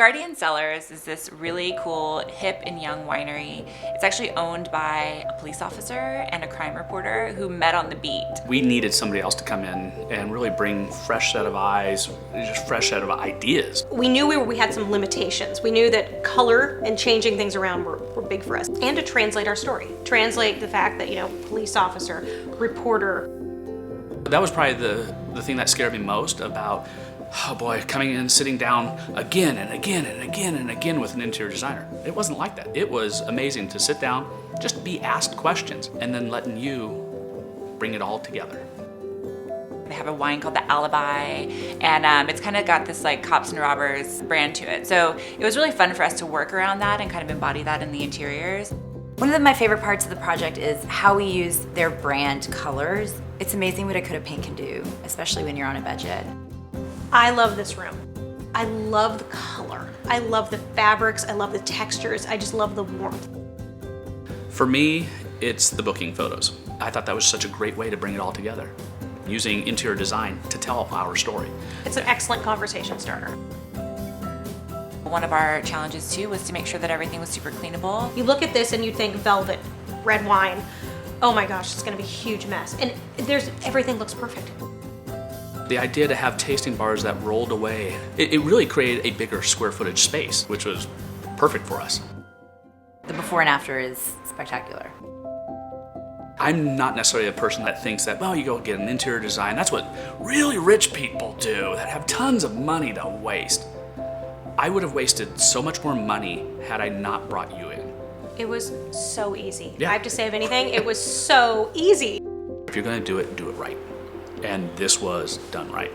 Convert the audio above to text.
Guardian Cellars is this really cool, hip and young winery. It's actually owned by a police officer and a crime reporter who met on the beat. We needed somebody else to come in and really bring fresh set of eyes, just fresh set of ideas. We knew we had some limitations. We knew that color and changing things around were big for us. And to translate our story. Translate the fact that, police officer, reporter. That was probably the thing that scared me most about, oh boy, coming in, sitting down again and again and again and again with an interior designer. It wasn't like that. It was amazing to sit down, just be asked questions, and then letting you bring it all together. They have a wine called the Alibi, and it's kind of got this like cops and robbers brand to it. So it was really fun for us to work around that and kind of embody that in the interiors. One of my favorite parts of the project is how we use their brand colors. It's amazing what a coat of paint can do, especially when you're on a budget. I love this room. I love the color. I love the fabrics. I love the textures. I just love the warmth. For me, it's the booking photos. I thought that was such a great way to bring it all together, using interior design to tell our story. It's an excellent conversation starter. One of our challenges too was to make sure that everything was super cleanable. You look at this and you think velvet, red wine. Oh my gosh, it's gonna be a huge mess. And everything looks perfect. The idea to have tasting bars that rolled away, it really created a bigger square footage space, which was perfect for us. The before and after is spectacular. I'm not necessarily a person that thinks that, well, you go get an interior design. That's what really rich people do that have tons of money to waste. I would have wasted so much more money had I not brought you in. It was so easy. Yeah. I have to say, if anything, it was so easy. If you're gonna do it right. And this was done right.